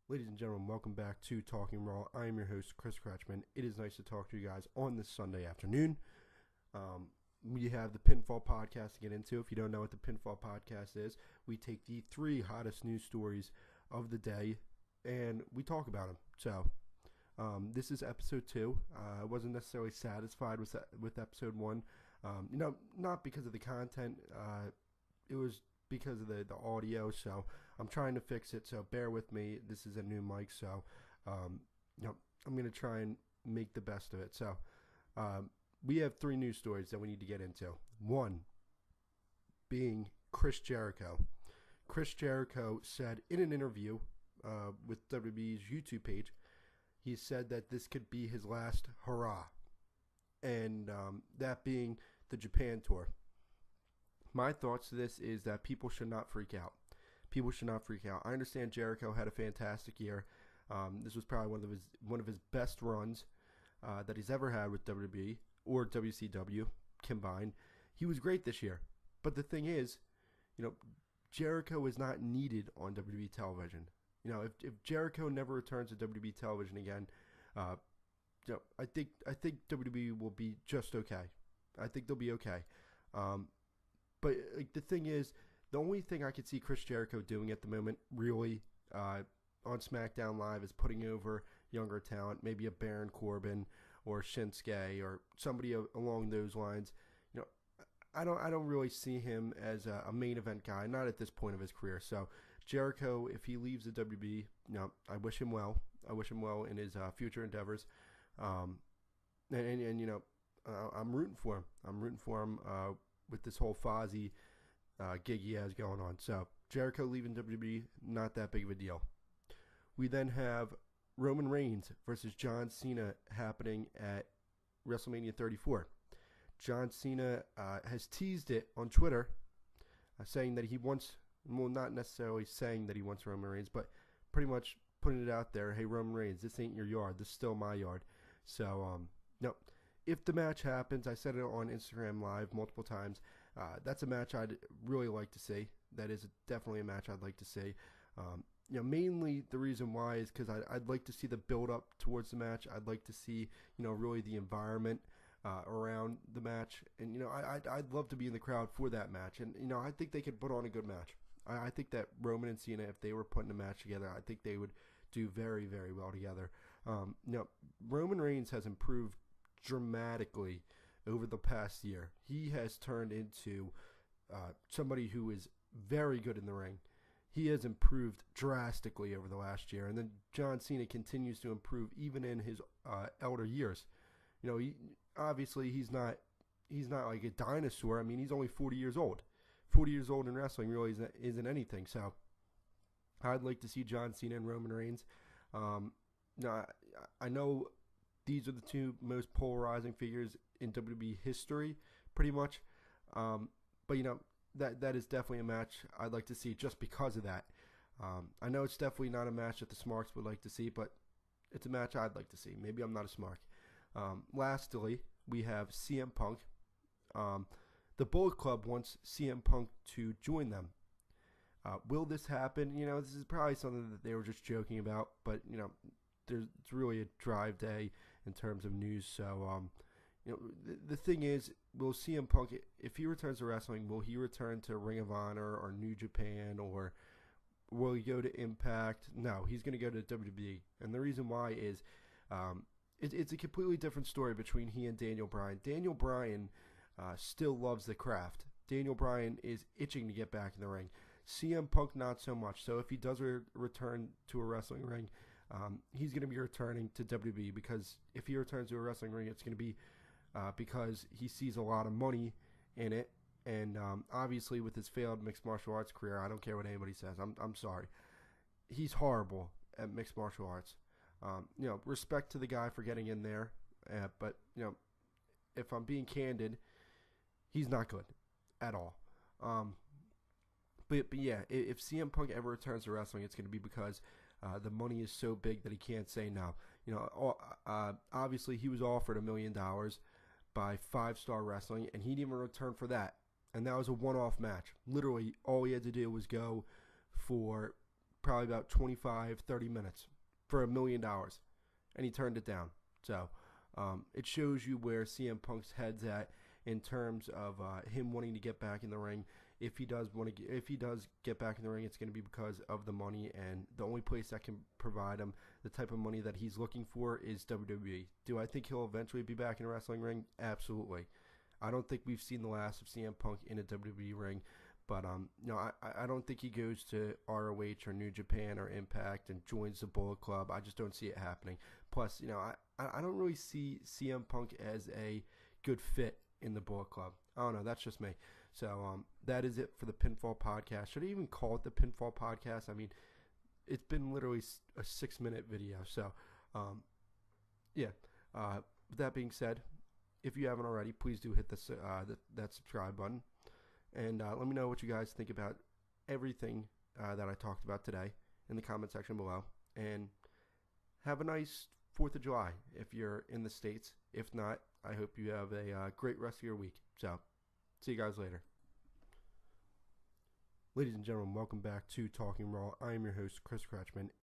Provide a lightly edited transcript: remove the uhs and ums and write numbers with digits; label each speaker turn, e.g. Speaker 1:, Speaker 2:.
Speaker 1: Ladies and gentlemen, welcome back to Talking Raw. I am your host, Chris Kretschmann. It is nice to talk to you guys on this Sunday afternoon. We have the Pinfall podcast to get into. If you don't know what the Pinfall podcast is, we take the 3 hottest news stories of the day and we talk about them. So, this is episode 2. I wasn't necessarily satisfied with episode 1. Not because of the content. It was because of the audio. So I'm trying to fix it. So bear with me. This is a new mic. So, I'm going to try and make the best of it. So, we have 3 news stories that we need to get into. One being Chris Jericho. Chris Jericho said in an interview with WWE's YouTube page, he said that this could be his last hurrah. And that being the Japan tour. My thoughts to this is that people should not freak out. People should not freak out. I understand Jericho had a fantastic year. This was probably one of his best runs that he's ever had with WWE or WCW combined. He was great this year. But the thing is, Jericho is not needed on WWE television. If Jericho never returns to WWE television again, I think WWE will be just okay. I think they'll be okay. But the thing is, the only thing I could see Chris Jericho doing at the moment, really, on SmackDown Live, is putting over younger talent, maybe a Baron Corbin or Shinsuke or somebody along those lines. I don't really see him as a main event guy, not at this point of his career. So Jericho, if he leaves the WWE, I wish him well. I wish him well in his future endeavors. I'm rooting for him. I'm rooting for him with this whole Fozzy gig he has going on. So Jericho leaving WWE, not that big of a deal. We then have Roman Reigns versus John Cena happening at WrestleMania 34. John Cena has teased it on Twitter, saying that he wants, well, not necessarily saying that he wants Roman Reigns, but pretty much putting it out there, hey, Roman Reigns, this ain't your yard. This is still my yard. So, if the match happens, I said it on Instagram Live multiple times, that's a match I'd really like to see. That is definitely a match I'd like to see. Mainly the reason why is because I'd like to see the build-up towards the match. I'd like to see, really the environment around the match. And, I'd love to be in the crowd for that match. And, I think they could put on a good match. I think that Roman and Cena, if they were putting a match together, I think they would do very, very well together. Roman Reigns has improved dramatically over the past year. He has turned into somebody who is very good in the ring. He has improved drastically over the last year. And then John Cena continues to improve even in his elder years. Obviously he's not like a dinosaur. I mean, he's only 40 years old. 40 years old in wrestling really isn't anything. So I'd like to see John Cena and Roman Reigns. I know these are the 2 most polarizing figures in WWE history, pretty much. But that is definitely a match I'd like to see just because of that. I know it's definitely not a match that the Smarks would like to see, but it's a match I'd like to see. Maybe I'm not a Smark. Lastly, we have CM Punk. The Bullet Club wants CM Punk to join them. Will this happen? This is probably something that they were just joking about, but it's really a drive day in terms of news. So, the thing is, will CM Punk, if he returns to wrestling, will he return to Ring of Honor or New Japan, or will he go to Impact? No, he's going to go to WWE. And the reason why is it's a completely different story between he and Daniel Bryan. Daniel Bryan still loves the craft. Daniel Bryan is itching to get back in the ring. CM Punk, not so much. So if he does return to a wrestling ring, he's going to be returning to WWE, because if he returns to a wrestling ring, it's going to be because he sees a lot of money in it. And obviously with his failed mixed martial arts career, I don't care what anybody says. I'm sorry. He's horrible at mixed martial arts. Respect to the guy for getting in there. But, if I'm being candid, he's not good at all. But yeah, if CM Punk ever returns to wrestling, it's going to be because the money is so big that he can't say no. Obviously he was offered $1 million by 5-Star Wrestling, and he didn't even return for that. And that was a one-off match. Literally, all he had to do was go for probably about 25, 30 minutes for $1 million, and he turned it down. So it shows you where CM Punk's head's at in terms of him wanting to get back in the ring. If he does get back in the ring, it's going to be because of the money, and the only place that can provide him the type of money that he's looking for is WWE. Do I think he'll eventually be back in a wrestling ring? Absolutely. I don't think we've seen the last of CM Punk in a WWE ring, but no, I don't think he goes to ROH or New Japan or Impact and joins the Bullet Club. I just don't see it happening. Plus, I don't really see CM Punk as a good fit in the Bullet Club. I don't know. That's just me. So that is it for the Pinfall Podcast. Should I even call it the Pinfall Podcast? I mean, it's been literally a 6-minute video. So, yeah. With that being said, if you haven't already, please do hit that subscribe button. And let me know what you guys think about everything that I talked about today in the comment section below. And have a nice 4th of July if you're in the States. If not, I hope you have a great rest of your week. So, see you guys later. Ladies and gentlemen, welcome back to Talking Raw. I am your host, Chris Kretschmann.